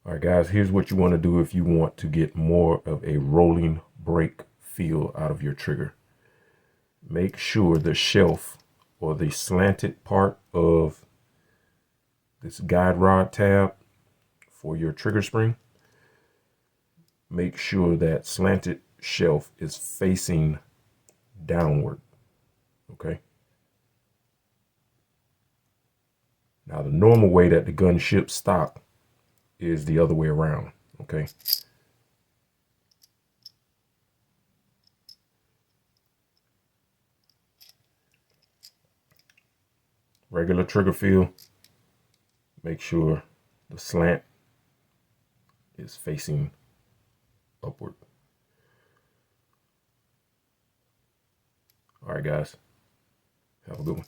All right, guys, here's what you want to do if you want to get more of a rolling brake feel out of your trigger. Make sure the shelf or the slanted part of this guide rod tab for your trigger spring, make sure that slanted shelf is facing downward, okay? Now, the normal way that the gun ships stock is the other way around, okay? Regular trigger feel, make sure the slant is facing upward. All right, guys, have a good one.